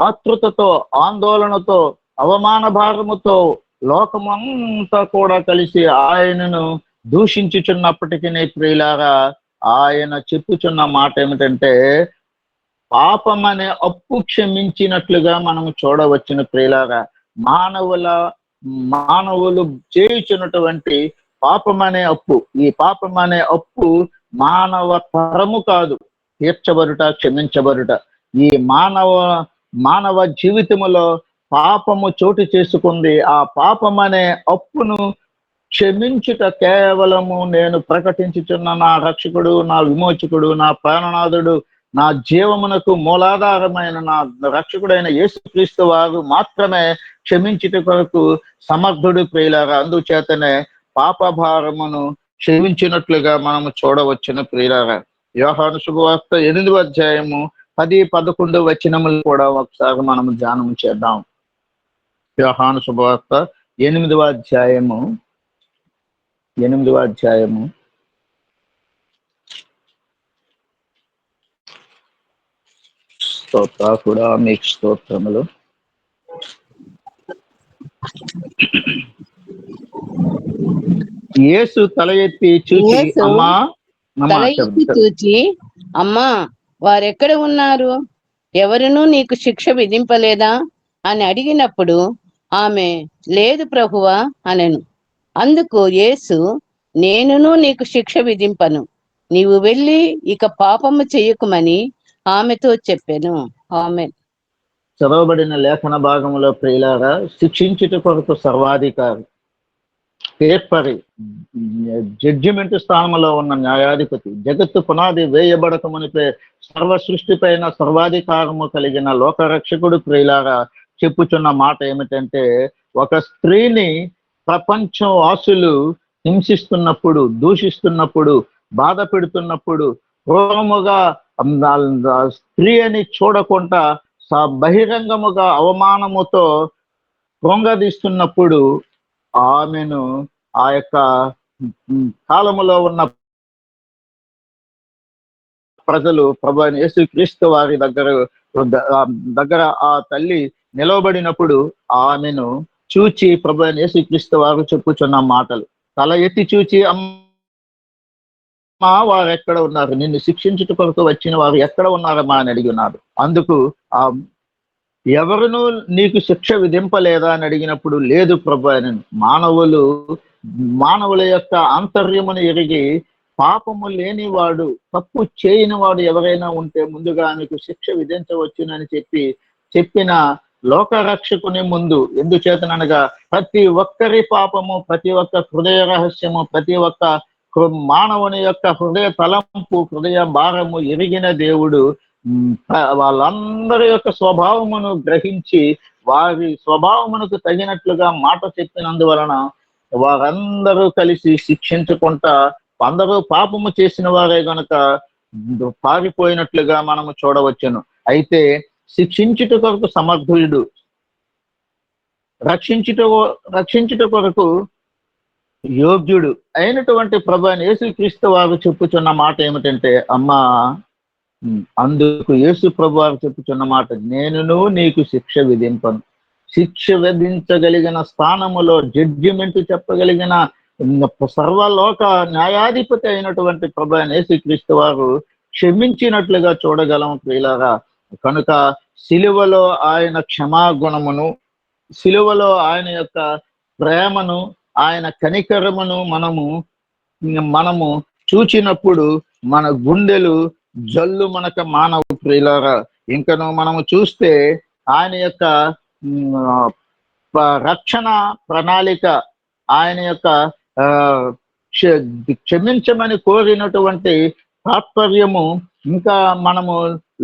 ఆతృతతో, ఆందోళనతో, అవమాన భారముతో లోకమంతా కూడా కలిసి ఆయనను దూషించుచున్నప్పటికీ ప్రియులారా, ఆయన చెప్పుచున్న మాట ఏమిటంటే, పాపం అనే అప్పు క్షమించినట్లుగా మనము చూడవచ్చును. ప్రియులారా, మానవులు చేయుచున్నటువంటి పాపం అనే అప్పు, ఈ పాపం అనే అప్పు మానవ తరము కాదు తీర్చబడుట, క్షమించబడుట. ఈ మానవ జీవితములో పాపము చోటు చేసుకుంది. ఆ పాపం అనే అప్పును క్షమించుట కేవలము నేను ప్రకటించుచున్న నా రక్షకుడు, నా విమోచకుడు, నా ప్రాణనాథుడు, నా జీవమునకు మూలాధారమైన నా రక్షకుడైన యేసుక్రీస్తు వారు మాత్రమే క్షమించుట కొరకు సమర్థుడు. ప్రియులారా, అందుచేతనే పాప భారమును క్షమించినట్లుగా మనము చూడవచ్చును. ప్రియులారా, యోహాను శుభవార్త 8వ అధ్యాయము 10, 11 వచనములు కూడా ఒకసారి మనము ధ్యానం చేద్దాం. యోహాను శుభవార్త 8వ అధ్యాయము కూడా మీకు స్తోత్రములు. యేసు తల ఎత్తి చూచి అమ్మా వారెక్కడ ఉన్నారు? ఎవరునూ నీకు శిక్ష విధింపలేదా అని అడిగినప్పుడు ఆమె లేదు ప్రభువా అనెను. అందుకు యేసు, నేనును నీకు శిక్ష విధింపను, నీవు వెళ్ళి ఇక పాపము చెయ్యకుమని ఆమెతో చెప్పాను. ఆమేన్. చదవబడిన లేఖన భాగంలో ప్రియులారా, శిక్షించుట కొరకు సర్వాధికారి, పేర్పరి జడ్జిమెంట్ స్థానంలో ఉన్న న్యాయాధిపతి, జగత్తు పునాది వేయబడక మునిపే సర్వ సృష్టి పైన సర్వాధికారము కలిగిన లోకరక్షకుడు ప్రియులారా చెప్పుచున్న మాట ఏమిటంటే, ఒక స్త్రీని ప్రపంచం వాసులు హింసిస్తున్నప్పుడు, దూషిస్తున్నప్పుడు, బాధ పెడుతున్నప్పుడు, క్రూరముగా స్త్రీ అని చూడకుండా బహిరంగముగా అవమానముతో కృంగదీస్తున్నప్పుడు ఆమెను ఆ యొక్క కాలములో ఉన్న ప్రజలు ప్రభు అయిన యేసుక్రీస్తు వారి దగ్గర ఆ తల్లి నిలవబడినప్పుడు ఆమెను చూచి ప్రభు అయిన యేసుక్రీస్తు వారు చెప్పుచున్న మాటలు, తల ఎత్తి చూచి, అమ్మా వారు ఎక్కడ ఉన్నారు, నిన్ను శిక్షించుట కొరకు వచ్చిన వారు ఎక్కడ ఉన్నారమ్మా అని అడిగి ఉన్నారు. అందుకు ఆ ఎవరును నీకు శిక్ష విధింపలేదా అని అడిగినప్పుడు, లేదు ప్రభు అని. మానవుల యొక్క ఆంతర్యమును ఎరిగి పాపము లేనివాడు, తప్పు చేయనివాడు ఎవరైనా ఉంటే ముందుగా నీకు శిక్ష విధించవచ్చునని చెప్పిన లోకరక్షకుని ముందు, ఎందుచేతనగా ప్రతి ఒక్కరి పాపము, ప్రతి ఒక్క హృదయ రహస్యము, ప్రతి ఒక్క మానవుని యొక్క హృదయ తలంపు, హృదయ భారము ఎరిగిన దేవుడు వాళ్ళందరి యొక్క స్వభావమును గ్రహించి వారి స్వభావమునకు తగినట్లుగా మాట చెప్పినందువలన వారందరూ కలిసి శిక్షించుకుంటా, అందరూ పాపము చేసిన వారే గనుక పారిపోయినట్లుగా మనము చూడవచ్చును. అయితే శిక్షించుట కొరకు సమర్థుడు, రక్షించుట కొరకు యోగ్యుడు అయినటువంటి ప్రభు యేసుక్రీస్తు వారు చెప్పుచున్న మాట ఏమిటంటే, అమ్మా అందుకు యేసు ప్రభు వారు చెప్పుచున్న మాట, నేనును నీకు శిక్ష విధింపను. శిక్ష విధించగలిగిన స్థానములో జడ్జిమెంట్ చెప్పగలిగిన సర్వలోక న్యాయాధిపతి అయినటువంటి ప్రభు యేసుక్రీస్తు వారు క్షమించినట్లుగా చూడగలం ప్రియులారా. కనుక సిలువలో ఆయన క్షమాగుణమును, సిలువలో ఆయన యొక్క ప్రేమను, ఆయన కనికరమును మనము చూచినప్పుడు మన గుండెలు జల్లు మనక మానవ ప్రియులారా. ఇంకను మనము చూస్తే ఆయన యొక్క రక్షణ ప్రణాళిక, ఆయన యొక్క క్షమించమని కోరినటువంటి తాత్పర్యము ఇంకా మనము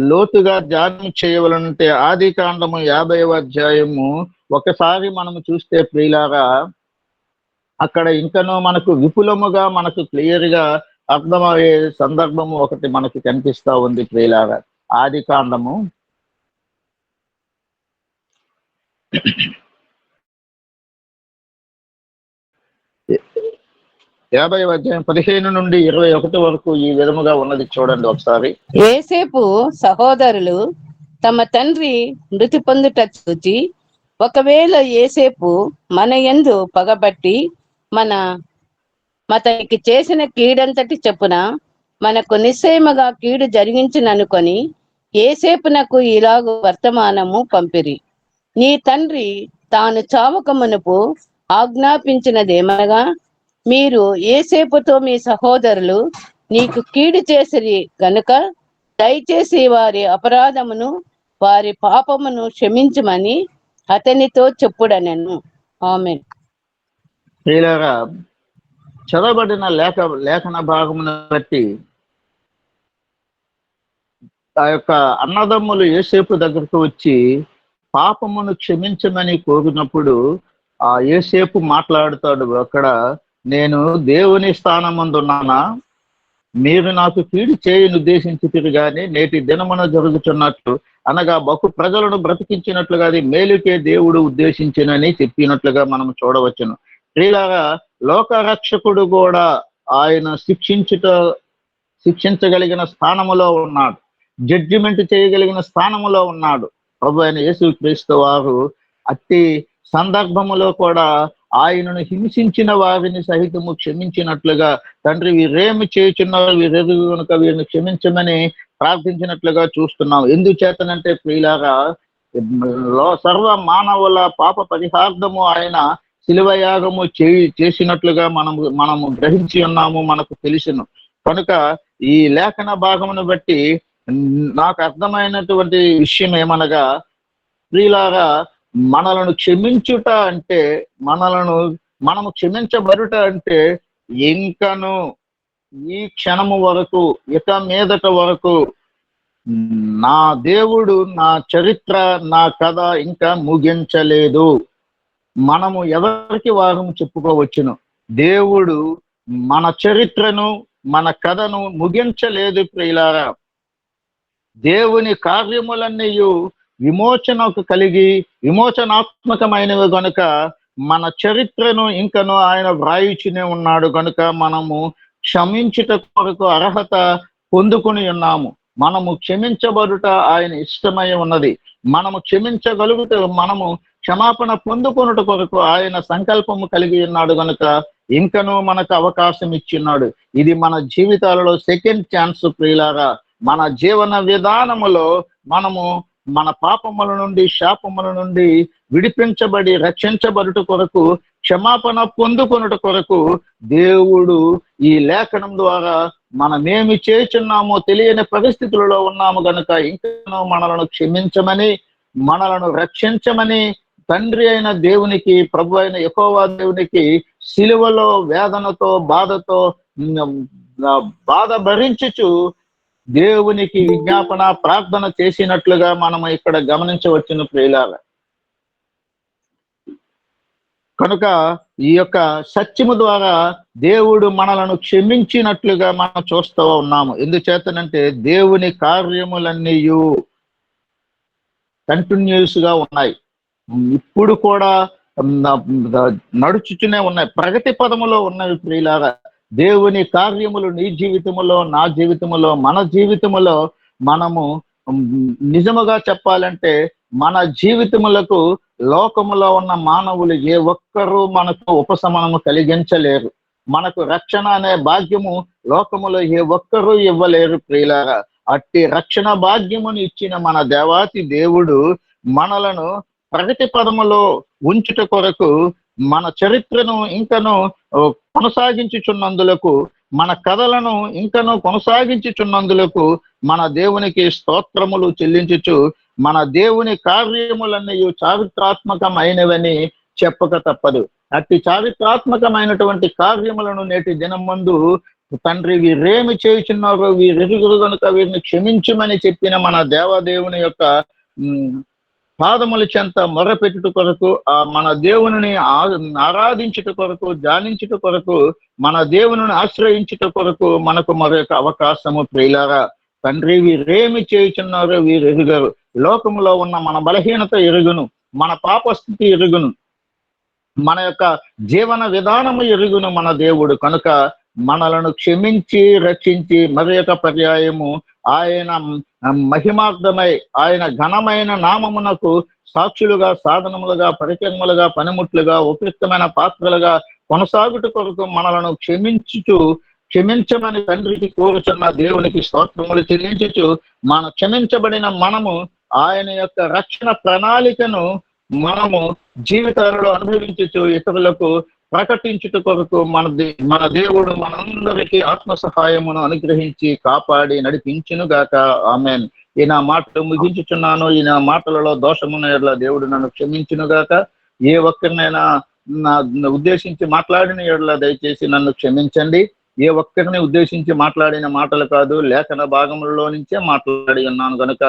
లోతుగా ధ్యానం చేయవలనంటే ఆది కాండము 50వ అధ్యాయము ఒకసారి మనము చూస్తే ప్రియులారా, అక్కడ ఇంకనూ మనకు విపులముగా మనకు క్లియర్గా అర్థమయ్యే సందర్భము ఒకటి మనకి కనిపిస్తా ఉంది ప్రియులారా. ఆది కాండము 50వ అధ్యాయం 15 నుండి 21 వరకు ఈ విధముగా ఉన్నది. చూడండి ఒకసారి. యోసేపు సహోదరులు తమ తండ్రి మృతి పొందుట చూచి, ఒకవేళ యోసేపు మన యందు పగబట్టి మతనికి చేసిన కీడంతటి చెప్పున మనకు నిశ్చయముగా కీడు జరిగించుననుకొని యోసేపునకు ఇలాగు వర్తమానము పంపిరి. నీ తండ్రి తాను చావక మునుపు ఆజ్ఞాపించినదేమనగా, మీరు యోసేపుతో మీ సహోదరులు నీకు కీడు చేసిరి గనుక దయచేసి వారి అపరాధమును వారి పాపమును క్షమించమని అతనితో చెప్పుడనెను. ఆమేన్. చదవబడిన లేఖన భాగమును బట్టి ఆ యొక్క అన్నదమ్ములు యోసేపు దగ్గరకు వచ్చి పాపమును క్షమించమని కోరినప్పుడు ఆ యోసేపు మాట్లాడుతాడు అక్కడ, నేను దేవుని స్థానమందున్నానా, మీరు నాకు కీడు చేయని ఉద్దేశించితిరి గాని నేటి దినమున జరుగుతున్నట్లు అనగా బహు ప్రజలను బ్రతికించినట్లుగా అది మేలుకే దేవుడు ఉద్దేశించినని చెప్పినట్లుగా మనం చూడవచ్చును. ప్రియులారా, లోకరక్షకుడు కూడా ఆయన శిక్షించగలిగిన స్థానములో ఉన్నాడు, జడ్జిమెంట్ చేయగలిగిన స్థానములో ఉన్నాడు. ప్రభు అయిన యేసుక్రీస్తు వారు అట్టి సందర్భములో కూడా ఆయనను హింసించిన వారిని సహితము క్షమించినట్లుగా, తండ్రి వీరేమి చేయుచున్నారు, వీరెరుగు కనుక వీరిని క్షమించమని ప్రార్థించినట్లుగా చూస్తున్నాం. ఎందుచేతనంటే ప్రియులారా, సర్వ మానవుల పాప పరిహార్థము ఆయన శిలువ యాగము చేసినట్లుగా మనము గ్రహించి ఉన్నాము, మనకు తెలుసును. కనుక ఈ లేఖన భాగమును బట్టి నాకు అర్థమైనటువంటి విషయం ఏమనగా, ప్రియులారా, మనలను క్షమించుట అంటే మనము క్షమించబడుట అంటే ఇంకను ఈ క్షణము వరకు ఇక మీదట వరకు నా దేవుడు నా చరిత్ర నా కథ ఇంకా ముగించలేదు. మనము ఎవరికి వారం చెప్పుకోవచ్చును. దేవుడు మన చరిత్రను మన కథను ముగించలేదు ప్రియులారా. దేవుని కార్యములన్నీ విమోచనకు కలిగి విమోచనాత్మకమైనవి గనుక మన చరిత్రను ఇంకను ఆయన వ్రాయిచునే ఉన్నాడు గనుక మనము క్షమించుట కొరకు అర్హత పొందుకుని ఉన్నాము. మనము క్షమించబడుట ఆయన ఇష్టమై ఉన్నది. మనము క్షమించగలుగుతూ మనము క్షమాపణ పొందుకొనుట కొరకు ఆయన సంకల్పము కలిగి ఉన్నాడు గనుక ఇంకను మనకు అవకాశం ఇచ్చిన్నాడు. ఇది మన జీవితాలలో సెకండ్ ఛాన్స్ ప్రియులారా. మన జీవన విధానములో మనము మన పాపముల నుండి శాపముల నుండి విడిపించబడి రక్షించబడుట కొరకు క్షమాపణ పొందుకొనుట కొరకు దేవుడు ఈ లేఖనం ద్వారా మనమేమి చేస్తున్నామో తెలియని పరిస్థితులలో ఉన్నాము గనుక ఇంకా మనలను క్షమించమని మనలను రక్షించమని తండ్రి అయిన దేవునికి ప్రభు అయిన యెహోవా దేవునికి సిలువలో వేదనతో బాధతో బాధ భరించుచు దేవునికి విజ్ఞాపన ప్రార్థన చేసినట్లుగా మనము ఇక్కడ గమనించవచ్చును ప్రియులారా. కనుక ఈ యొక్క సత్యము ద్వారా దేవుడు మనలను క్షమించినట్లుగా మనం చూస్తూ ఉన్నాము. ఎందుచేతనంటే దేవుని కార్యములన్నీ కంటిన్యూస్ గా ఉన్నాయి, ఇప్పుడు కూడా నడుచుతూనే ఉన్నాయి, ప్రగతి పదములో ఉన్నవి ప్రియులారా. దేవుని కార్యములు నీ జీవితములో నా జీవితములో మన జీవితములో మనము నిజముగా చెప్పాలంటే మన జీవితములకు లోకములో ఉన్న మానవులు ఏ ఒక్కరూ మనకు ఉపశమనము కలిగించలేరు. మనకు రక్షణ అనే భాగ్యము లోకములో ఏ ఒక్కరూ ఇవ్వలేరు ప్రియులారా. అట్టి రక్షణ భాగ్యమును ఇచ్చిన మన దేవాతి దేవుడు మనలను ప్రగతి పదములో ఉంచుట కొరకు మన చరిత్రను ఇంకను కొనసాగించుచున్నందులకు మన కథలను ఇంకను కొనసాగించుచున్నందులకు మన దేవునికి స్తోత్రములు చెల్లించుచు మన దేవుని కార్యములన్నీ చారిత్రాత్మకమైనవని చెప్పక తప్పదు. అట్టి చారిత్రాత్మకమైనటువంటి కార్యములను నేటి దినమందు తండ్రి వీరేమి చేయుచున్నారో వీరెరుగురు కనుక వీరిని క్షమించమని చెప్పిన మన దేవదేవుని యొక్క పాదముల చెంత మొరపెట్టుట కొరకు మన దేవుని ఆరాధించుట కొరకు ధ్యానించుట కొరకు మన దేవుని ఆశ్రయించుట కొరకు మనకు మరొక అవకాశము ప్రియులారా. తండ్రి వీరేమి చేయుచున్నారో వీరు ఎరుగరు. లోకములో ఉన్న మన బలహీనత ఎరుగును, మన పాపస్థితి ఎరుగును, మన యొక్క జీవన విధానము ఎరుగును మన దేవుడు. కనుక మనలను క్షమించి రక్షించి మరి యొక్క పర్యాయము ఆయన మహిమార్థమై ఆయన ఘనమైన నామమునకు సాక్షులుగా సాధనములుగా పరికరములుగా పనిముట్లుగా ఉపయుక్తమైన పాత్రలుగా కొనసాగుట కొరకు మనలను క్షమించమని తండ్రికి కోరుచున్న దేవునికి స్తోత్రములు చెల్లించుచు మన క్షమించబడిన మనము ఆయన యొక్క రక్షణ ప్రణాళికను మనము జీవితాలలో అనుభవించుచు ఇతరులకు ప్రకటించుట కొరకు మన దేవుడు మనందరికీ ఆత్మ సహాయమును అనుగ్రహించి కాపాడి నడిపించును గాక. ఆమెన్. ఈ నా మాటలు ముగించుచున్నాను. ఈ నా మాటలలో దోషమున్న ఎడల దేవుడు నన్ను క్షమించును గాక. ఏ ఒక్కరినైనా నా ఉద్దేశించి మాట్లాడిన ఎడల దయచేసి నన్ను క్షమించండి. ఏ ఒక్కరిని ఉద్దేశించి మాట్లాడిన మాటలు కాదు, లేఖన భాగములలో నుంచే మాట్లాడి ఉన్నాను కనుక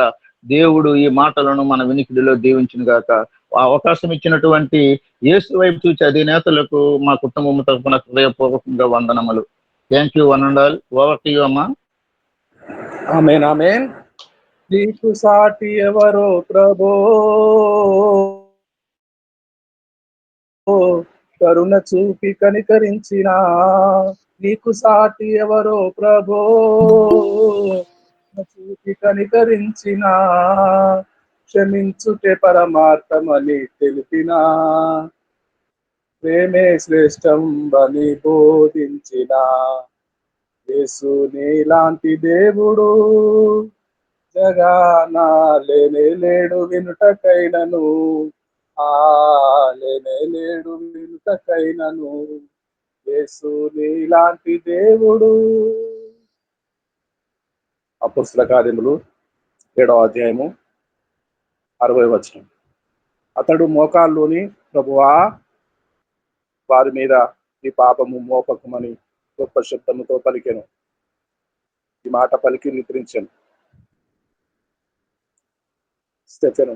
దేవుడు ఈ మాటలను మన వినికిడిలో దీవించును గాక. అవకాశం ఇచ్చినటువంటి యేసు వైపు చూచి అధినేతలకు మా కుటుంబం తరఫున హృదయపూర్వకంగా వందనములు. Thank you one and all. Over to you అమ్మా. ఆమేన్ ఆమేన్. నీకు సాటి ఎవరో ప్రభో, కరుణ చూపి కనికరించిన నీకు సాటి ఎవరో ప్రభో, చూపి కనికరించిన క్షమించుటే పరమార్థమని తెలిపిన ప్రేమే శ్రేష్టం అని బోధించిన యేసు నీలాంటి దేవుడు జగాన లేనే లేడు వినుటకైనను, లేనే లేడు వినుటకైనను యేసు నీలాంటి దేవుడు. అపొస్తలుల కార్యములు 7వ అధ్యాయము 60వ వచనం. అతడు మోకాల్లోని ప్రభువా వారి మీద ఈ పాపము మోపకమని గొప్ప శబ్దముతో పలికెను. ఈ మాట పలికి నిద్రించను. స్టెఫెను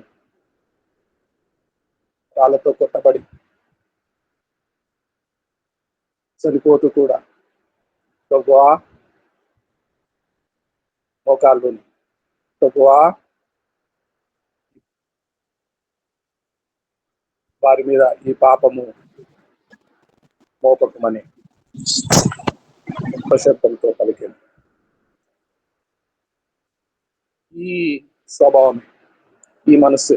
రాళ్లతో కొట్టబడి చనిపోతూ కూడా ప్రభువా మోకాళ్ళుని ప్రభువా వారి మీద ఈ పాపము మోపకమని గొప్ప శబ్దంతో పలికింది. ఈ స్వభావం, ఈ మనస్సు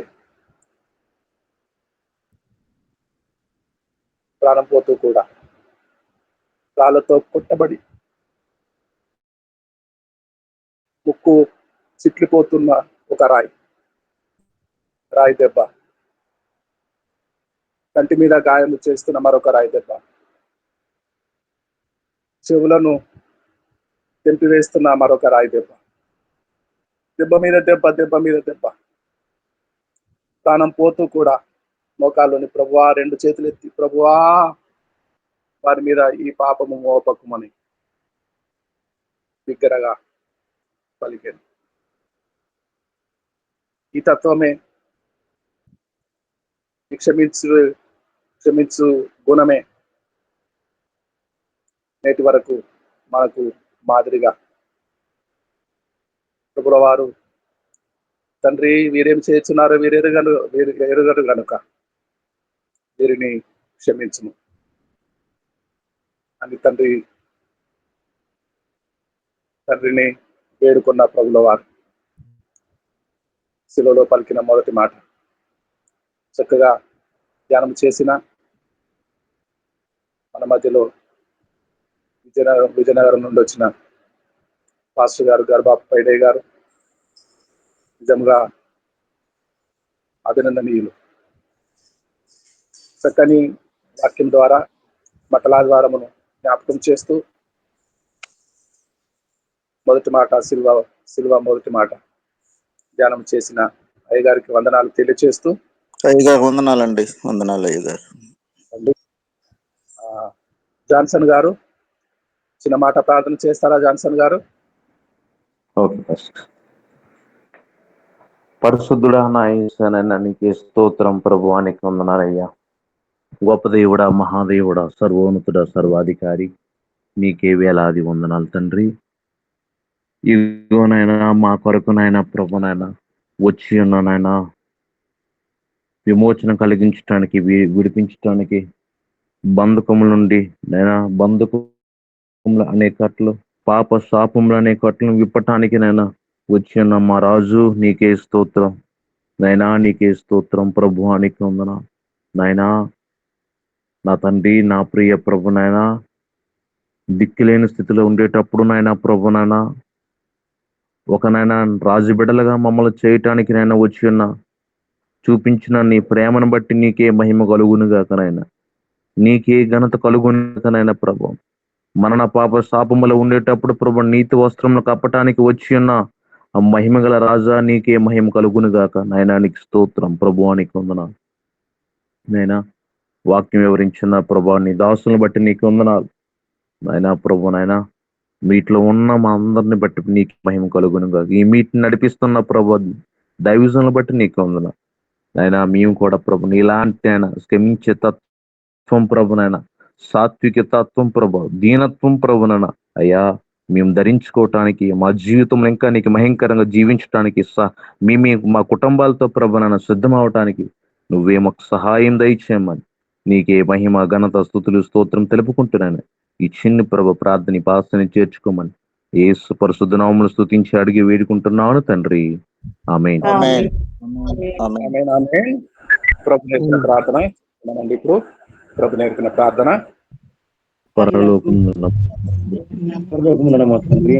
ప్రాణం పోతూ కూడా రాళ్లతో కొట్టబడి ముక్కు చిట్లిపోతున్న ఒక రాయి దెబ్బ, కంటి మీద గాయము చేస్తున్న మరొక రాయి దెబ్బ, చెవులను తెంపివేస్తున్న మరొక రాయి దెబ్బ, దెబ్బ మీద దెబ్బ, దెబ్బ మీద దెబ్బ, ప్రాణం పోతూ కూడా మోకాళ్ళని ప్రభువా, రెండు చేతులు ఎత్తి ప్రభువా వారి మీద ఈ పాపము మోపకమని బిగ్గరగా పలికాను. ఈ తత్వమే క్షమించు గుణమే నేటి వరకు మనకు మాదిరిగా ప్రభుల వారు తండ్రి వీరేం చేస్తున్నారు ఎరుగరు గనుక వీరిని క్షమించును అని తండ్రిని వేడుకున్న ప్రభుల వారు శిలువలో పలికిన మొదటి మాట చక్కగా ధ్యానం చేసిన మన మధ్యలో విజయనగరం నుండి వచ్చిన పాస్టర్ గారు గర్బాబు పైడే గారు నిజంగా అభినందనీయులు. చక్కని వాక్యం ద్వారా మతలాద్వారమును జ్ఞాపకం చేస్తూ మొదటి మాట సిల్వ మొదటి మాట ధ్యానం చేసిన అయ్యగారికి వందనాలు తెలియచేస్తూ, అయ్యగారు వందనాలండి. వందనాలు అయ్యగారు. జాన్సన్ గారు చిన్న మాట ప్రార్థన చేస్తారా? జాన్సన్ గారు. ఓకే. పరిశుద్ధుడా నా యేసయ్యా, నీకే స్తోత్రం ప్రభువా, నీకు వందనాలయ్యా. గొప్ప దేవుడా, మహాదేవుడా, సర్వోన్నతుడా, సర్వాధికారి, నీకే వేలాది వందనాలు తండ్రి. ఇదిగోనైనా మా కొరకునైనా ప్రభునైనా వచ్చి ఉన్నానైనా విమోచన కలిగించడానికి, విడిపించడానికి, బంధకముల నుండి నైనా బంధకముల అనే కట్లు, పాప శాపములు అనే కట్లను విప్పటానికి నైనా వచ్చి ఉన్న మా రాజు, నీకే స్తోత్రం నైనా, నీకే స్తోత్రం ప్రభువా, నీకు వందనాలు నైనా. నా తండ్రి, నా ప్రియ ప్రభునైనా, దిక్కులేని స్థితిలో ఉండేటప్పుడు నైనా ప్రభునైనా ఒకనైనా రాజు బిడ్డలుగా మమ్మల్ని చేయటానికి నైనా వచ్చి ఉన్న చూపించిన నీ ప్రేమను బట్టి నీకే మహిమ కలుగునుగాకనైనా, నీకే ఘనత కలుగునుగాకనైనా ప్రభు. మరణ పాప శాపములో ఉండేటప్పుడు ప్రభు నీతి వస్త్రములు కప్పటానికి వచ్చి ఉన్న ఆ మహిమ గల రాజా, నీకే మహిమ కలుగునుగాక నాయనా. నీకు స్తోత్రం ప్రభువా, నీకు వందనాలు నైనా. వాక్యం వివరించిన ప్రభా నీ దాసులను బట్టి నీకు వందనాలు నాయనా. ప్రభు నాయనా, మీట్లో ఉన్న మా అందరిని బట్టి నీకు మహిమ కలుగునుగాక. ఈ మీటిని నడిపిస్తున్న ప్రభు దైవజనులను బట్టి నీకు వందనాలు నాయనా. మేము కూడా ప్రభు నీలాంటి ఆయన క్షమించే తత్వం ప్రభునైనా, సాత్విక తత్వం ప్రభు, దీనత్వం ప్రభునైనా అయ్యా మేము ధరించుకోవటానికి, మా జీవితంలో ఇంకా నీకు మహింకరంగా జీవించడానికి, మా కుటుంబాలతో ప్రభునైనా సిద్ధం అవటానికి నువ్వే మాకు సహాయం దయచేయమని నీకే మహిమ ఘనత స్తుతులు స్తోత్రం తెలుపుకుంటున్నాను. ఈ చిన్ని ప్రభు ప్రార్థన పాసని చేర్చుకోమని యేసు పరిశుద్ధ నామమును స్తుతించి అడిగి వేడుకుంటున్నాను తండ్రి, ఆమేన్. ప్రభు నేర్పిన ప్రార్థన మనండి. ఇప్పుడు ప్రభు నేర్పిన ప్రార్థన. పరలోకమున మా తండ్రి,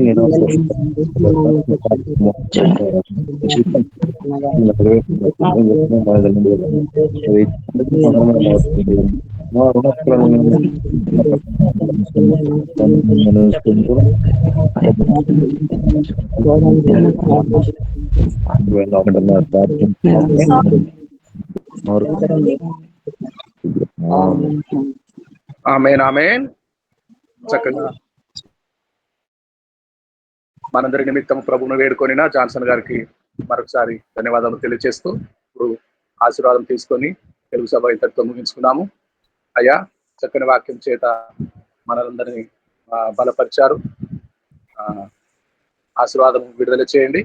ఆమేన్ ఆమేన్. చక్కగా మనందరి నిమిత్తం ప్రభువును వేడుకొనిన జాన్సన్ గారికి మరొకసారి ధన్యవాదాలు తెలియజేస్తూ ఇప్పుడు ఆశీర్వాదం తీసుకొని తెలుగు సభ ఇంతటితో ముగించుకున్నాము. అయ్యా చక్కని వాక్యం చేత మనందరినీ బలపరిచారు. ఆశీర్వాదం విడుదల చేయండి.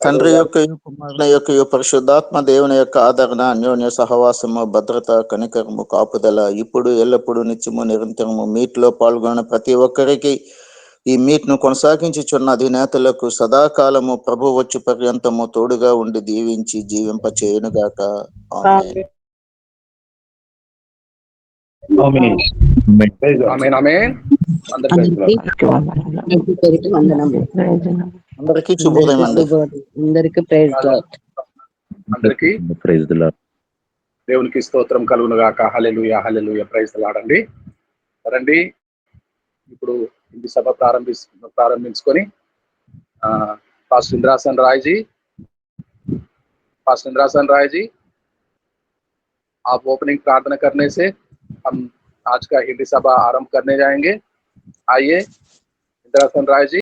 తండ్రి యొక్క కుమారుని యొక్క పరిశుద్ధాత్మ దేవుని యొక్క ఆదరణ, అన్యోన్య సహవాసము, భద్రత, కనికరము, కాపుదల ఇప్పుడు ఎల్లప్పుడూ నిత్యము నిరంతరము మీట్లో పాల్గొన్న ప్రతి ఒక్కరికి, ఈ మీట్ ను కొనసాగించుచున్న అధినేతలకు సదాకాలము ప్రభు వచ్చు పర్యంతము తోడుగా ఉండి దీవించి జీవింప చేయునుగాక. ఆమేన్. ఆమేన్ ఆమేన్. అందరికీ శుభోదయం అండి. అందరికీ ప్రైజ్ లార్డ్. అందరికీ ప్రైజ్ ది లార్డ్. దేవునికి స్తోత్రం కలుగును గాక. హల్లెలూయా హల్లెలూయా. ప్రైజ్ ది లార్డ్ అండి. రండి ఇప్పుడు హిందీ సభ ప్రారంభించుకొని पास्टर इंद्रासन राय जी आप ओपनिंग प्रार्थना करने से हम आज का हिंदी सभा आरंभ करने जाएंगे। आइए इंद्रासन राय जी।